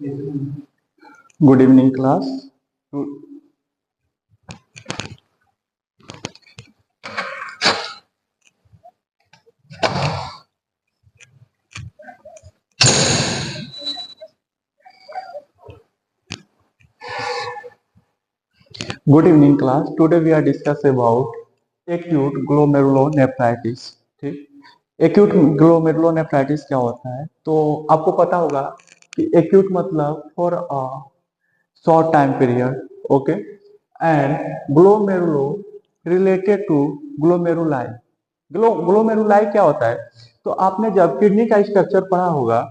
Good evening, class. Good evening, class. Today we are discussing about acute glomerulonephritis. ठीक, acute glomerulonephritis क्या होता है? तो आपको पता होगा कि एक्यूट मतलब for a short time period, okay, and glomerulo related to glomeruli. Glomeruli क्या होता है? तो आपने जब किडनी का स्ट्रक्चर पढ़ा होगा,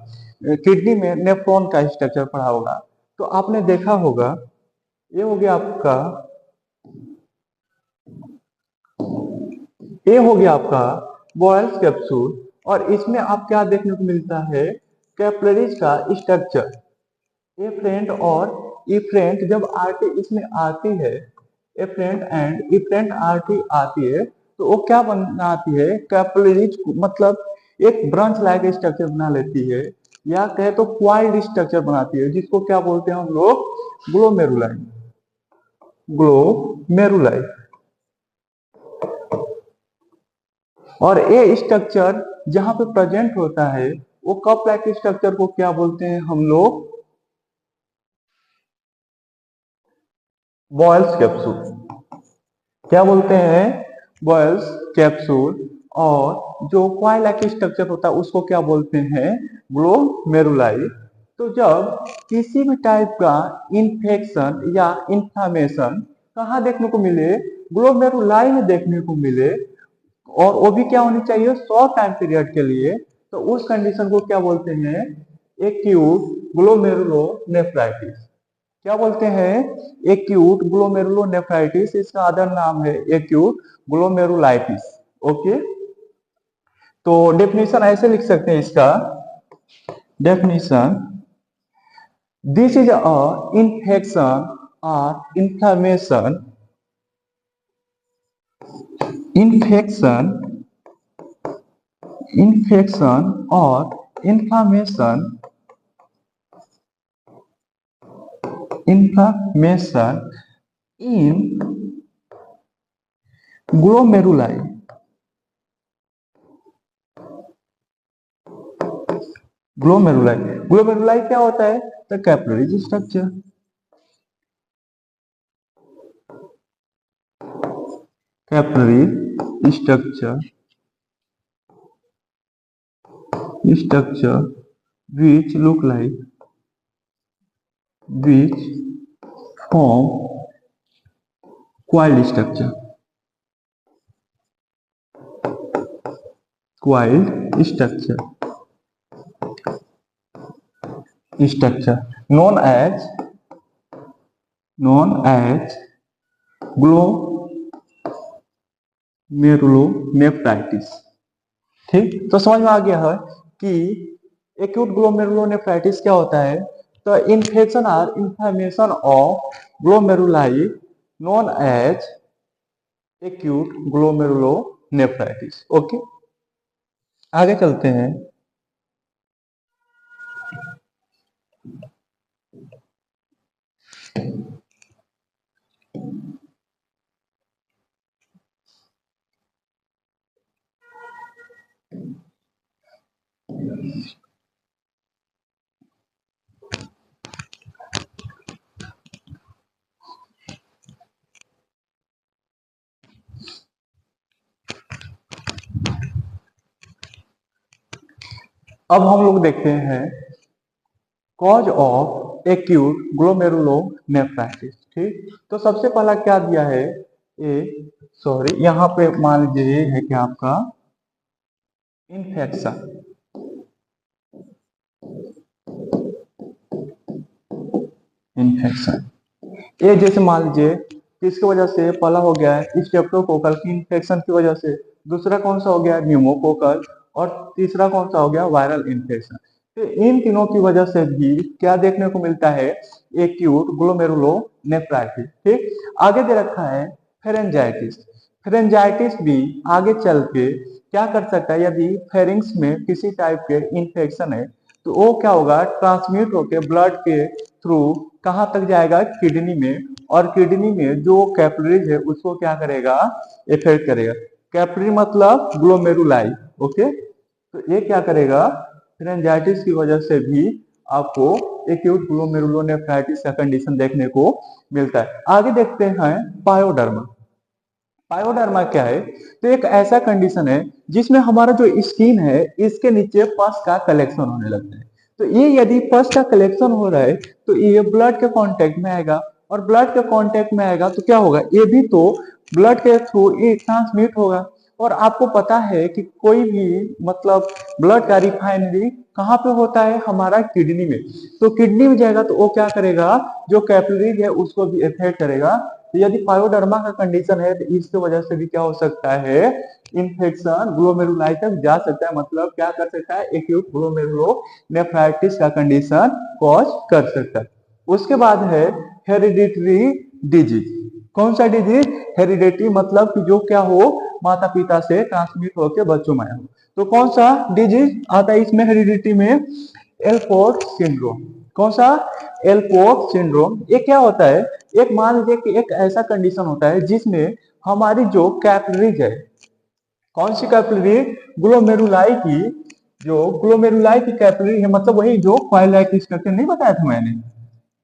किडनी में नेफ्रॉन का स्ट्रक्चर पढ़ा होगा, तो आपने देखा होगा ये हो गया आपका, ये हो गया आपका बॉयल्स कैप्सूल, और इसमें आप क्या देखने को मिलता है? कैपिलरीज का स्ट्रक्चर, एफरेंट और इफरेंट। जब आरटी इसमें आती है, एफरेंट एंड इफरेंट आरटी आती है, तो वो क्या बनाती है? कैपिलरीज, मतलब एक ब्रांच लाइक स्ट्रक्चर बना लेती है, या कहे तो क्वाइल्ड स्ट्रक्चर बनाती है, जिसको क्या बोलते हैं हम लोग? ग्लोमेरुलाई। ग्लोमेरुलाई। और ये स्ट्रक्चर जहां पे प्रेजेंट होता है, वो कप लाइक स्ट्रक्चर को क्या बोलते हैं हम लोग? Boyle's capsule. क्या बोलते हैं? Boyle's capsule. और जो क्वाइल लाइक स्ट्रक्चर होता है उसको क्या बोलते हैं? ग्लोमेरुलाई। तो जब किसी भी टाइप का इंफेक्शन या इंफ्लामेशन कहाँ देखने को मिले? ग्लोमेरुलाई में देखने को मिले, और वो भी क्या होनी चाहिए? शॉर्ट टाइम पीरियड के लिए। तो उस कंडीशन को क्या बोलते हैं? Acute glomerulonephritis. क्या बोलते हैं? Acute glomerulonephritis. इसका अदर नाम है एक्यूट ग्लोमेरुलाइटिस। ओके, तो डेफिनेशन ऐसे लिख सकते हैं इसका definition: this is a infection और infection or inflammation in glomeruli. Glomeruli क्या होता है? The capillary structure. Capillary structure which look like, which form coiled structure. Coiled structure known as glomerulonephritis। ठीक, तो समझ में आ गया है कि एक्यूट ग्लोमेरुलोनेफ्राइटिस क्या होता है? तो इन्फेक्शन और inflammation of glomeruli known as acute glomerulonephritis. Okay, आगे चलते हैं। अब हम लोग देखते हैं कॉज ऑफ एक्यूट ग्लोमेरुलोनेफ्राइटिस। ठीक, तो सबसे पहला क्या दिया है? यहाँ पे मान लीजिए ये है कि आपका इन्फेक्शन। ये जैसे मान लीजिए किसकी वजह से? पहला हो गया है स्ट्रेप्टोकोकल की इन्फेक्शन की वजह से, दूसरा कौन सा हो गया? न्यूमोकोकल, और तीसरा कौन सा हो गया? Viral infection. तो इन तीनों की वजह से भी क्या देखने को मिलता है? Acute glomerulonephritis. ठीक, आगे दे रखा है फेरेंजाइटिस। फेरेंजाइटिस भी आगे चल के क्या कर सकता है? यदि फेरिंग्स में किसी टाइप के इन्फेक्शन है, तो वो क्या होगा, ट्रांसमिट होके ब्लड के थ्रू कहाँ तक जाएगा, किडनी में, और किडनी में जो कैपिलरीज है उसको क्या करेगा, इफेक्ट करेगा। कैपिलरी मतलब ग्लोमेरुलाई। ओके, तो ये क्या करेगा, मेनिंजाइटिस की वजह से भी आपको एक्यूट ग्लोमेरुलोनेफ्राइटिस का कंडीशन देखने को मिलता है। आगे देखते हैं पायोडर्मा। पायोडर्मा क्या है, तो एक ऐसा कंडीशन है जिसमें हमारा जो स्किन है इसके नीचे पस का कलेक्शन होने लगता है। तो ये यदि पस का कलेक्शन हो रहा है तो ये ब्लड के कांटेक्ट में आएगा, और ब्लड के कांटेक्ट में आएगा तो क्या होगा, ये भी तो ब्लड के थ्रू ये ट्रांसमिट होगा। और आपको पता है कि कोई भी मतलब ब्लड का रिफाइनरी कहाँ पे होता है, हमारा किडनी में। तो किडनी में जाएगा तो वो क्या करेगा, जो कैपिलरीज है उसको भी इफेक्ट करेगा। तो यदि पायोडर्मा का कंडीशन है तो इसकी वजह से भी क्या हो सकता है, इन्फेक्शन ग्लोमेरुलाई तक जा सकता है, मतलब क्या कर सकता है, एक्यूट ग्लोमेरुलोनेफ्राइटिस का कंडीशन कॉज कर सकता है। उसके बाद है हेरिडिटरी डिजीज। कौन सा डिजीज, हेरिडिटरी मतलब कि जो क्या हो, माता पिता से ट्रांसमिट होकर बच्चों में हो। तो कौन सा डिजीज आता है इसमें हेरिडिटी में, एलपोर्ट सिंड्रोम। कौन सा, एलपोर्ट सिंड्रोम। ये क्या होता है, एक मान लीजिए कि एक ऐसा कंडीशन होता है जिसमें हमारी जो कैपिलरीज है, कौन सी कैपिलरी, ग्लोमेरुलाई की, जो ग्लोमेरुलाई की कैपिलरी है, मतलब वही जो कॉइल लाइक स्ट्रक्चर नहीं बताया था मैंने,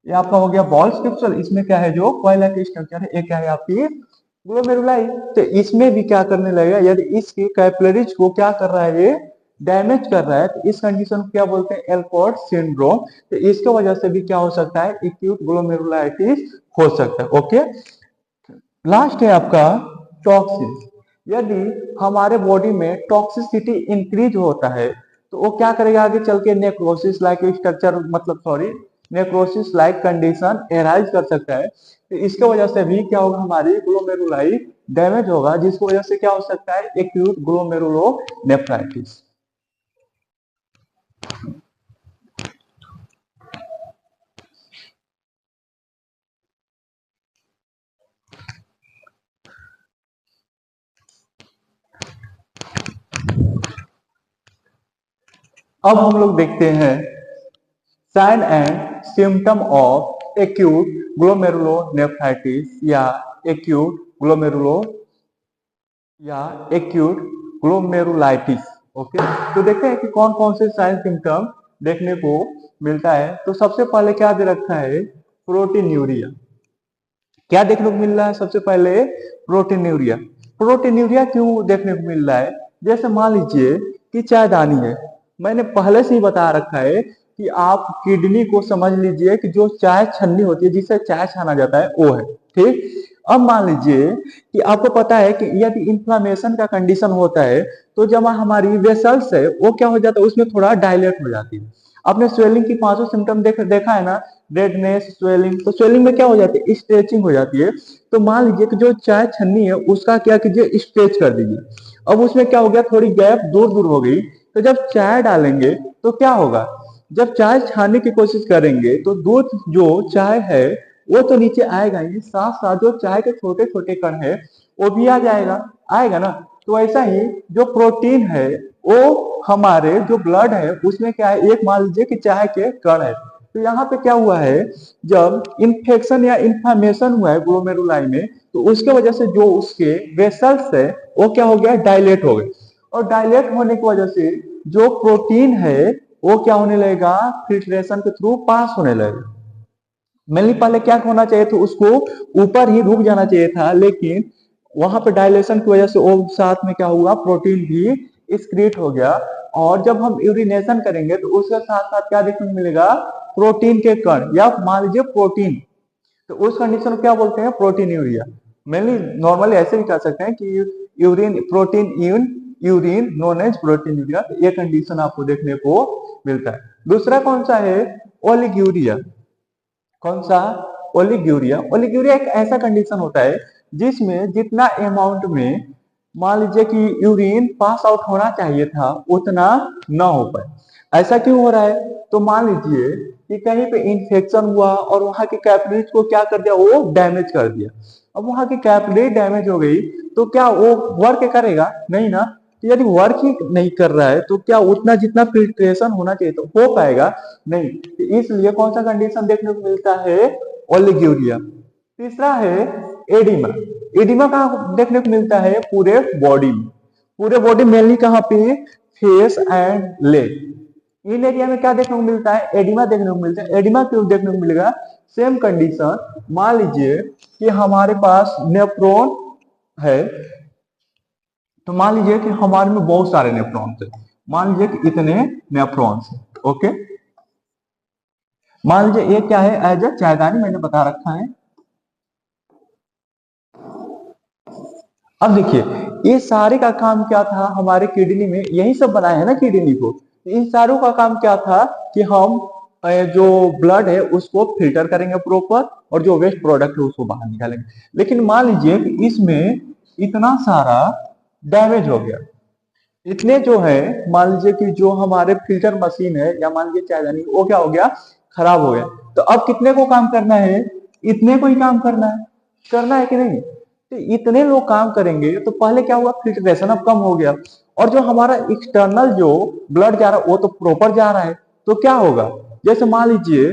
ये आपका हो गया बॉल स्ट्रक्चर। इसमें क्या है, जो कॉइल लाइक स्ट्रक्चर है, ये क्या है आपकी ग्लोमेरुलाई। तो इसमें भी क्या करने लगेगा, यदि इसकी कैपिलरीज को क्या कर रहा है, ये डैमेज कर रहा है, तो इस कंडीशन को क्या बोलते हैं, एलपोर्ट सिंड्रोम। तो इसके वजह से भी क्या हो सकता है, एक्यूट ग्लोमेरुलाइटिस हो सकता है। ओके, लास्ट है आपका टॉक्सिन। यदि हमारे बॉडी में टॉक्सिसिटी इंक्रीज होता है तो वो क्या करेगा, आगे चल के नेक्रोसिस लाइक स्ट्रक्चर, मतलब sorry, necrosis like condition arise कर सकता है। तो इसके वजह से भी क्या होगा, हमारी ग्लोमेरुलाई डैमेज होगा, जिसकी वजह से क्या हो सकता है, एक्यूट ग्लोमेरुलोनेफ्राइटिस। अब हम लोग देखते हैं sign and symptom of acute glomerulonephritis या एक्यूट ग्लोमेरुलो या एक्यूट ग्लोमेरुलाइटिस। ओके, तो देखते हैं कि कौन कौन से साइन सिम्टम देखने को मिलता है। तो सबसे पहले क्या दे रखा है, प्रोटीन्यूरिया। क्या देखने को मिल रहा है, सबसे पहले प्रोटीन्यूरिया। प्रोटीन्यूरिया क्यों देखने को मिल रहा है, जैसे मान लीजिए कि चायदानी है, मैंने पहले से ही बता रखा है कि आप किडनी को समझ लीजिए कि जो चाय छन्नी होती है जिससे चाय छाना जाता है वो है, ठीक। अब मान लीजिए कि आपको पता है कि यदि इन्फ्लामेशन का कंडीशन होता है तो जब हमारी वेसल्स है वो क्या हो जाता है, उसमें थोड़ा डायलेट हो जाती है। आपने स्वेलिंग की पांचों सिम्टम देखा है ना, रेडनेस, स्वेलिंग। तो स्वेलिंग में क्या हो जाती है, स्ट्रेचिंग हो जाती है। तो मान लीजिए कि जो चाय छन्नी है उसका क्या कीजिए, स्ट्रेच कर दीजिए। अब उसमें क्या हो गया, थोड़ी गैप दूर दूर हो गई। तो जब चाय डालेंगे तो क्या होगा, जब चाय छानने की कोशिश करेंगे तो दूध जो चाय है वो तो नीचे आएगा ही, साथ साथ जो चाय के छोटे छोटे कण है वो भी आ जाएगा, आएगा ना। तो ऐसा ही जो प्रोटीन है वो हमारे जो ब्लड है उसमें क्या है, एक मान लीजिए कि चाय के कण है। तो यहाँ पे क्या हुआ है, जब इन्फेक्शन या इन्फ्लामेशन हुआ है ग्लोमेरुलाई में, तो उसके वजह से जो उसके वेसल्स है वो क्या हो गया, डायलेट हो गए। और डायलेट होने की वजह से जो प्रोटीन है वो क्या होने लगेगा, फिल्ट्रेशन के थ्रू पास होने लगेगा। मेनली पहले क्या होना चाहिए था, उसको ऊपर ही रुक जाना चाहिए था, लेकिन वहां पे डायलेशन की वजह से वो साथ में क्या हुआ, प्रोटीन भी एक्सक्रीट हो गया। और जब हम यूरिनेशन करेंगे तो उसके साथ साथ क्या देखने को मिलेगा, प्रोटीन के कण, या मान लीजिए प्रोटीन। तो उस कंडीशन को क्या बोलते हैं, प्रोटीन यूरिया। मेनली नॉर्मली ऐसे भी कह सकते हैं कि urine protein urine known as proteinuria. तो ये कंडीशन आपको देखने को मिलता है। दूसरा कौन सा है, ओलिग्यूरिया। कौन सा, ओलिग्यूरिया। ओलिग्यूरिया एक ऐसा कंडीशन होता है जिसमें जितना अमाउंट में मान लीजिए कि यूरिन पास आउट होना चाहिए था उतना ना हो पाए। ऐसा क्यों हो रहा है, तो मान लीजिए कि कहीं पे इंफेक्शन हुआ और वहां की कैपिलरीज को क्या कर दिया, वो डैमेज कर दिया। अब वहां की कैपिलरी डैमेज हो गई तो क्या वो वर्क करेगा, नहीं ना। तो यदि वर्क ही नहीं कर रहा है तो क्या उतना जितना फिल्ट्रेशन होना चाहिए तो हो पाएगा नहीं। तो इसलिए कौन सा कंडीशन देखने को मिलता है, ओलिगोरिया। तीसरा है एडिमा। एडिमा कहाँ देखने को मिलता है, पूरे बॉडी में। पूरे बॉडी मेनली कहाँ पे, face and leg. In area में क्या देखने को मिलता है, एडिमा देखने को मिलता है। एडिमा क्यों देखने को मिलेगा, सेम कंडीशन। मान लीजिए कि हमारे पास नेफ्रॉन है, तो मान लीजिए कि हमारे में बहुत सारे नेफ्रॉन्स है। मान लीजिए कि इतने नेफ्रॉन्स है, ओके। मान लीजिए ये क्या है, एज ए चायदानी मैंने बता रखा है। अब देखिए ये सारे का काम क्या था, हमारे किडनी में यही सब बनाया है ना किडनी को। इन सारों का काम क्या था कि हम जो ब्लड है उसको फिल्टर करेंगे प्रॉपर, और जो वेस्ट प्रोडक्ट है उसको बाहर निकालेंगे। लेकिन मान लीजिए कि इसमें इतना सारा डैमेज हो गया, इतने जो है, मान लीजिए कि जो हमारे फिल्टर मशीन है या मान लीजिए चायदानी, वो क्या हो गया, खराब हो गया। तो अब कितने को काम करना है, इतने को ही काम करना है कि नहीं। तो इतने लोग काम करेंगे तो पहले क्या हुआ, फिल्ट्रेशन अब कम हो गया, और जो हमारा एक्सटर्नल जो ब्लड जा रहा है वो तो प्रॉपर जा रहा है। तो क्या होगा, जैसे मान लीजिए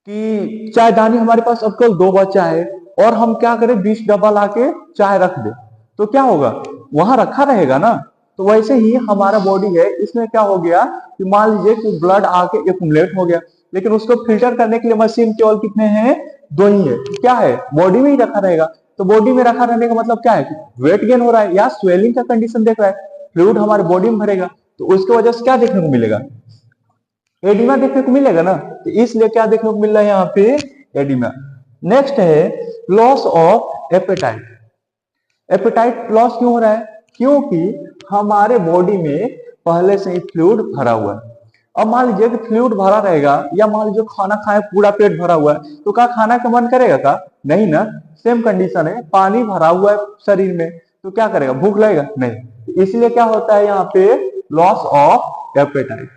कि चायदानी हमारे पास अब कल 2 बचा है, और हम क्या करें 20 डब्बा लाके चाय रख दे, तो क्या होगा, वहां रखा रहेगा ना। तो वैसे ही हमारा बॉडी है, इसमें क्या हो गया कि मान लीजिए कि ब्लड आके एक्युमुलेट हो गया, लेकिन उसको फिल्टर करने के लिए मशीन केवल कितने हैं, 2 ही है। क्या है, बॉडी में ही रखा रहेगा। तो बॉडी में रखा रहने का मतलब क्या है कि वेट गेन हो रहा है या स्वेलिंग का कंडीशन देख रहा है, फ्लूइड हमारे बॉडी में भरेगा, तो उसकी वजह से क्या देखने को मिलेगा, एडिमा देखने को मिलेगा ना। तो इसलिए क्या देखने को मिल रहा है यहाँ पे, एडिमा। नेक्स्ट है loss of appetite. Apatite loss क्यों हो रहा है, क्योंकि हमारे बॉडी में पहले से ही फ्लूइड भरा हुआ है। अब मान लीजिए कि फ्लूइड भरा रहेगा, या मान लीजिए खाना खाए पूरा पेट भरा हुआ है, तो क्या खाना का मन करेगा का, नहीं ना। सेम कंडीशन है, पानी भरा हुआ है शरीर में, तो क्या करेगा, भूख लगेगा नहीं। इसलिए क्या होता है यहाँ पे, लॉस ऑफ एपेटाइट।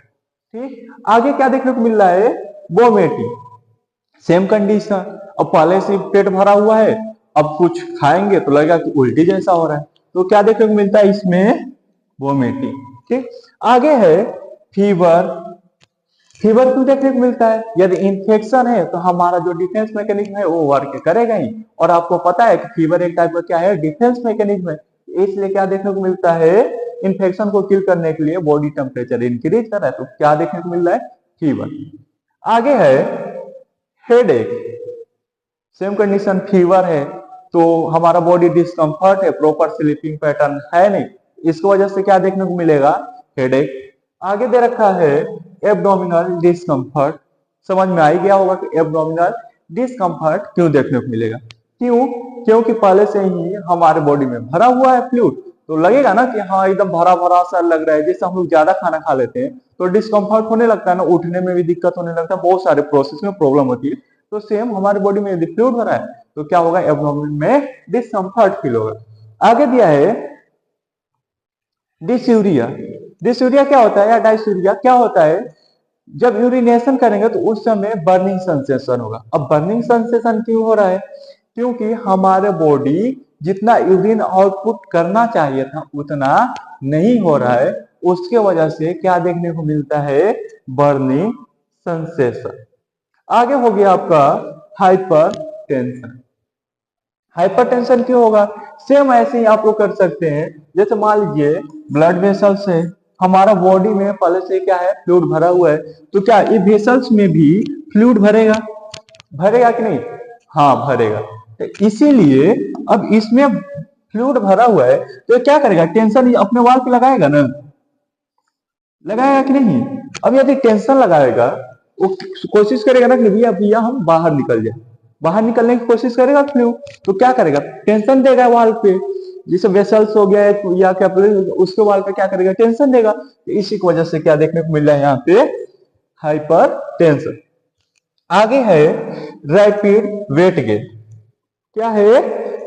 ठीक, आगे क्या देखने को मिल रहा है, वोमिटिंग। सेम कंडीशन, अब पहले से पेट भरा हुआ है, अब कुछ खाएंगे तो लगेगा कि उल्टी जैसा हो रहा है, तो क्या देखने को मिलता है इसमें, वोमिटिंग। ठीक, आगे है फीवर। फीवर क्यों देखने को मिलता है, यदि इन्फेक्शन है तो हमारा जो डिफेंस मैकेनिज्म है वो वर्क करेगा ही, और आपको पता है कि फीवर एक टाइप का क्या है, डिफेंस मैकेनिज्म है। इसलिए क्या देखने को मिलता है, इन्फेक्शन को किल करने के लिए बॉडी टेम्परेचर इंक्रीज कर रहा है, तो क्या देखने को मिल रहा है, फीवर। आगे है हेडेक। सेम कंडीशन, फीवर है तो हमारा बॉडी डिस्कम्फर्ट है, प्रॉपर स्लीपिंग पैटर्न है नहीं, इसकी वजह से क्या देखने को मिलेगा, हेडेक। आगे दे रखा है एब्डोमिनल डिस्कम्फर्ट। समझ में आ ही गया होगा कि एब्डोमिनल डिस्कम्फर्ट क्यों देखने को मिलेगा, क्यों, क्योंकि पहले से ही हमारे बॉडी में भरा हुआ है फ्लूइड, तो लगेगा ना कि हाँ एकदम भरा भरा सा लग रहा है। जैसे हम लोग ज्यादा खाना खा लेते हैं तो डिस्कम्फर्ट होने लगता है ना, उठने में भी दिक्कत होने लगता है, बहुत सारे प्रोसेस में प्रॉब्लम होती है। तो सेम हमारे बॉडी में यदि फ्लूइड भरा है तो क्या होगा, एब्डोमेन में डिस्कम्फर्ट फील होगा। आगे दिया है डिस्यूरिया। डिस्यूरिया क्या होता है या डायसूरिया क्या होता है, जब यूरिनेशन करेंगे तो उस समय बर्निंग सेंसेशन होगा। अब बर्निंग सेंसेशन क्यों हो रहा है, क्योंकि हमारे बॉडी जितना यूरिन आउटपुट करना चाहिए था उतना नहीं हो रहा है, उसके वजह से क्या देखने को मिलता है, बर्निंग सेंसेशन। आगे हो गया आपका हाइपरटेंशन। हाइपरटेंशन क्यों होगा, सेम ऐसे ही आप लोग कर सकते हैं। जैसे मान लीजिए ब्लड वेसल्स है, हमारा बॉडी में पहले से क्या है, फ्लूइड भरा हुआ है, तो क्या ये वेसल्स में भी फ्लूइड भरेगा, भरेगा कि नहीं, हाँ भरेगा। तो इसीलिए अब इसमें फ्लूइड भरा हुआ है तो क्या करेगा, टेंशन अपने वाल पे लगाएगा ना, लगाएगा कि नहीं। अब यदि टेंशन लगाएगा, वो कोशिश करेगा ना कि भैया भैया हम बाहर निकल जाए, बाहर निकलने की कोशिश करेगा फ्लू, तो क्या करेगा, टेंशन देगा वाल पे, जैसे वेसल्स हो गया या क्या उसके वाल पे क्या करेगा, टेंशन देगा। तो इसी की वजह से क्या देखने को मिल रहा है यहाँ पे, हाइपर टेंशन। आगे है रैपिड वेट गेन। क्या है,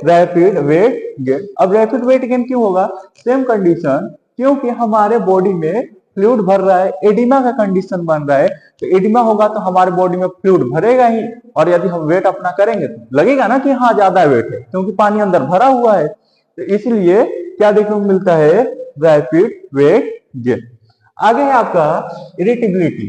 रैपिड वेट गेन। अब रैपिड वेट गेन क्यों होगा, सेम कंडीशन, क्योंकि हमारे बॉडी में फ्लूइड भर रहा है, एडिमा का कंडीशन बन रहा है, तो एडिमा होगा तो हमारे बॉडी में फ्लूइड भरेगा ही, और यदि हम वेट अपना करेंगे तो लगेगा ना कि हाँ ज्यादा वेट है, क्योंकि पानी अंदर भरा हुआ है। तो इसलिए क्या देखने को मिलता है, रैपिड वेट गेन। आगे है आपका इरिटेबिलिटी।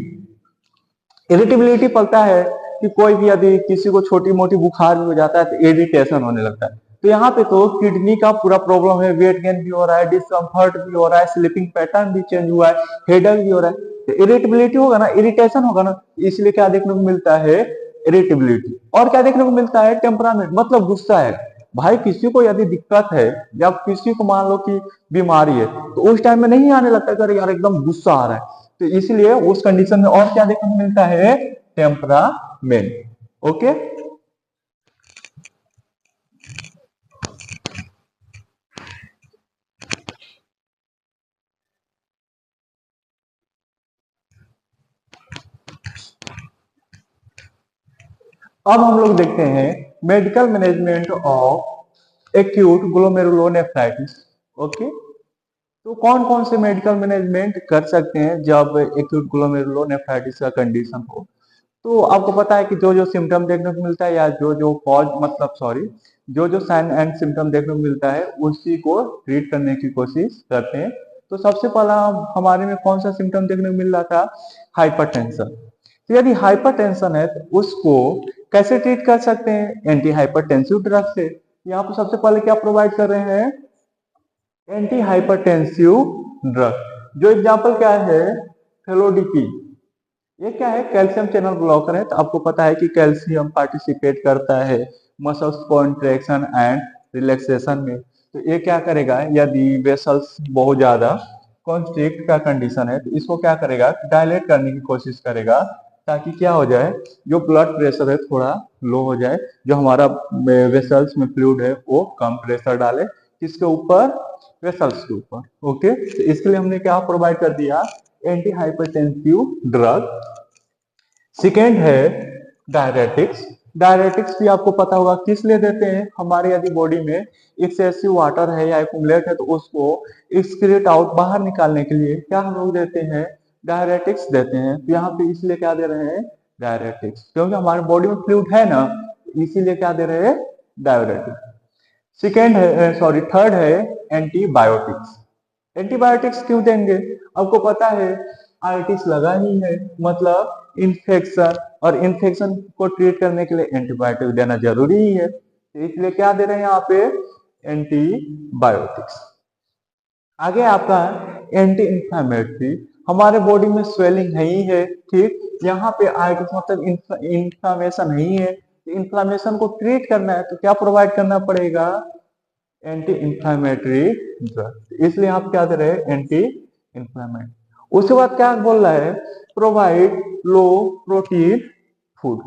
इरिटेबिलिटी पड़ता है कि कोई भी यदि किसी को छोटी मोटी बुखार भी हो जाता है तो इरिटेशन होने लगता है। तो यहाँ पे तो किडनी का पूरा प्रॉब्लम है, वेट गेन भी हो रहा है, डिस्कम्फर्ट भी हो रहा है, स्लीपिंग पैटर्न भी चेंज हुआ है, हेडेक भी हो रहा है। तो इरिटेबिलिटी होगा ना, इरिटेशन होगा ना, इसलिए क्या देखने को मिलता है, इरिटेबिलिटी। और क्या देखने को मिलता है, टेम्परामेंट, मतलब गुस्सा है। भाई किसी को यदि दिक्कत है या किसी को मान लो कि बीमारी है तो उस टाइम में नहीं आने लगता है यार एकदम गुस्सा आ रहा है, तो इसलिए उस कंडीशन में और क्या देखने को मिलता है, टेम्परामेंट। ओके, अब हम लोग देखते हैं medical management of acute glomerulonephritis. Okay, तो कौन कौन से मेडिकल मैनेजमेंट कर सकते हैं जब एक्यूट ग्लोमेरुलोनेफ्राइटिस का कंडीशन हो। तो आपको पता है कि जो जो सिम्टम देखने को मिलता है या जो जो कॉज मतलब सॉरी जो जो साइन एंड सिम्टम देखने को मिलता है उसी को ट्रीट करने की कोशिश करते हैं। तो सबसे पहला हमारे में कौन सा सिम्टम देखने को मिल रहा था, हाइपरटेंशन। तो यदि हाइपरटेंशन है तो उसको कैसे ट्रीट कर सकते हैं, एंटी हाइपरटेंसिव ड्रग से। यहाँ पर सबसे पहले क्या प्रोवाइड कर रहे हैं, एंटी हाइपरटेंसिव ड्रग। जो एग्जांपल क्या है, फेलोडिपी। ये क्या है, कैल्शियम चैनल ब्लॉकर है। तो आपको पता है कि कैल्शियम पार्टिसिपेट करता है मसल्स कॉन्ट्रैक्शन एंड रिलैक्सेशन में। तो ये क्या करेगा, यदि वेसल्स बहुत ज्यादा कॉन्स्ट्रिक्ट का कंडीशन है तो इसको क्या करेगा, डायलेट करने की कोशिश करेगा, ताकि क्या हो जाए, जो ब्लड प्रेशर है थोड़ा लो हो जाए, जो हमारा वेसल्स में फ्लूइड है वो कम प्रेशर डाले, किसके ऊपर, वेसल्स के ऊपर। ओके, तो इसके लिए हमने क्या प्रोवाइड कर दिया, एंटी हाइपरटेंसिव ड्रग। सेकेंड है डायरेटिक्स। डायरेटिक्स भी आपको पता होगा किस लिए देते हैं, हमारे यदि बॉडी में एक्सेसिव वाटर है या एक्यूमुलेट है तो उसको एक्सक्रीट आउट, बाहर निकालने के लिए क्या हम लोग देते हैं, डायरेटिक्स देते हैं। तो यहाँ पे इसलिए क्या दे रहे हैं, डायरेटिक्स, क्योंकि हमारे बॉडी में फ्लूइड है ना, इसीलिए क्या दे रहे हैं, डायरेटिक्स। सेकेंड है सॉरी थर्ड है एंटीबायोटिक्स। एंटीबायोटिक्स क्यों देंगे, आपको पता है आइटिस लगा ही है, मतलब इन्फेक्शन, और इन्फेक्शन को ट्रीट करने के लिए एंटीबायोटिक देना जरूरी ही है, तो इसलिए क्या दे रहे हैं यहाँ पे, एंटीबायोटिक्स। आगे आपका एंटी इंफ्लेमेटरी। हमारे बॉडी में स्वेलिंग नहीं है, ठीक, यहाँ पे आइटिस मतलब इंफ्लामेशन नहीं है, इंफ्लामेशन को ट्रीट करना है तो क्या प्रोवाइड करना पड़ेगा, एंटी इंफ्लेमेटरी ड्रग। इसलिए आप क्या दे रहे हैं, एंटी इंफ्लेमेटरी। उसके बाद क्या बोल रहा है, प्रोवाइड लो प्रोटीन फूड।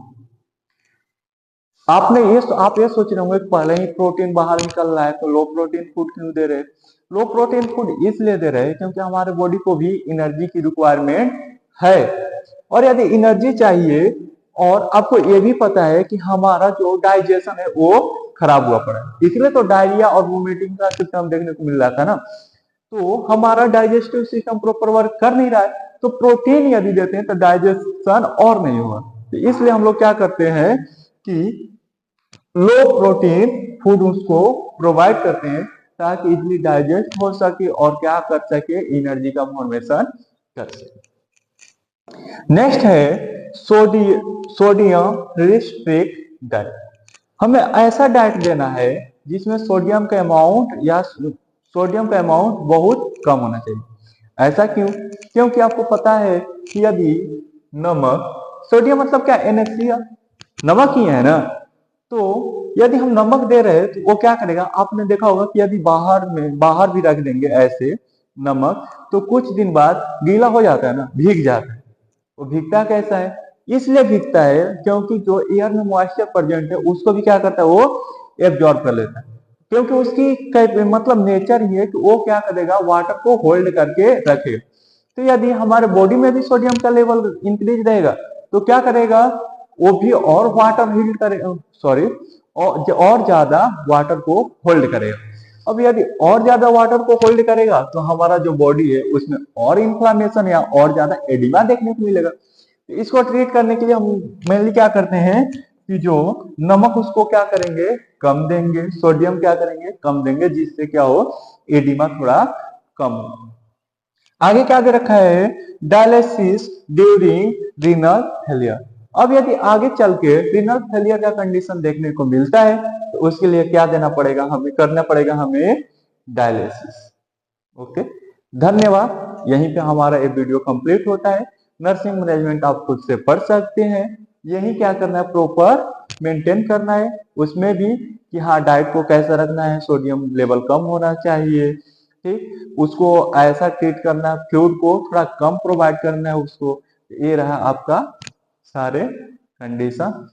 आप ये सोच रहे होंगे पहले ही प्रोटीन बाहर निकल रहा है तो लो प्रोटीन फूड क्यों दे रहे हैं। लो प्रोटीन फूड इसलिए दे रहे हैं क्योंकि हमारे बॉडी को भी एनर्जी की रिक्वायरमेंट है, और यदि एनर्जी चाहिए, और आपको ये भी पता है कि हमारा जो डाइजेशन है वो खराब हुआ पड़ा है, इसलिए तो डायरिया और वोमिटिंग का सिस्टम देखने को मिल रहा था ना। तो हमारा डाइजेस्टिव सिस्टम प्रॉपर वर्क कर नहीं रहा है, तो प्रोटीन यदि देते हैं तो डाइजेशन और नहीं होगा। तो इसलिए हम लोग क्या करते हैं कि लो प्रोटीन फूड उसको प्रोवाइड करते हैं ताकि इजिली डाइजेस्ट हो सके और क्या कर सके, एनर्जी का फॉर्मेशन कर सके। नेक्स्ट है सोडियम रिस्ट्रिक्ट डाइट। हमें ऐसा डाइट देना है जिसमें सोडियम का अमाउंट बहुत कम होना चाहिए। ऐसा क्यों, क्योंकि आपको पता है कि यदि नमक, सोडियम मतलब क्या, NaCl, नमक ही है ना, तो यदि हम नमक दे रहे हैं तो वो क्या करेगा, आपने देखा होगा कि यदि बाहर भी रख देंगे ऐसे नमक तो कुछ दिन बाद गीला हो जाता है ना, भीग जाता है। वो भीगता कैसा है, इसलिए भीगता है क्योंकि जो एयर में मॉइस्चर प्रेजेंट है उसको भी क्या करता है, वो एब्जॉर्ब कर लेता है, क्योंकि उसकी मतलब नेचर ही है कि वो क्या करेगा, वाटर को होल्ड करके रखेगा। तो यदि हमारे बॉडी में भी सोडियम का लेवल इंक्रीज रहेगा तो क्या करेगा, वो भी और वाटर होल्ड करेगा, सॉरी और ज्यादा वाटर को होल्ड करेगा। अब यदि और ज्यादा वाटर को होल्ड करेगा तो हमारा जो बॉडी है उसमें और इन्फ्लामेशन या और ज्यादा एडिमा देखने को मिलेगा। तो इसको ट्रीट करने के लिए हम मेनली क्या करते हैं कि जो नमक उसको क्या करेंगे, कम देंगे, सोडियम क्या करेंगे, कम देंगे, जिससे क्या हो, एडिमा थोड़ा कम हो। आगे क्या दे रखा है, डायलिसिस ड्यूरिंग रीनल फेलियर। अब यदि आगे चल के रीनल फेलियर का कंडीशन देखने को मिलता है तो उसके लिए क्या देना पड़ेगा, हमें करना पड़ेगा हमें डायलिसिस। ओके, धन्यवाद। यहीं पे हमारा ये वीडियो कंप्लीट होता है। नर्सिंग मैनेजमेंट आप खुद से पढ़ सकते हैं। यही क्या करना है, प्रॉपर मेंटेन करना है। उसमें भी कि हाँ डाइट को कैसा रखना है, सोडियम लेवल कम होना चाहिए, ठीक, उसको ऐसा ट्रीट करना है, फ्लूइड को थोड़ा कम प्रोवाइड करना है उसको। ये रहा आपका सारे कंडीशन।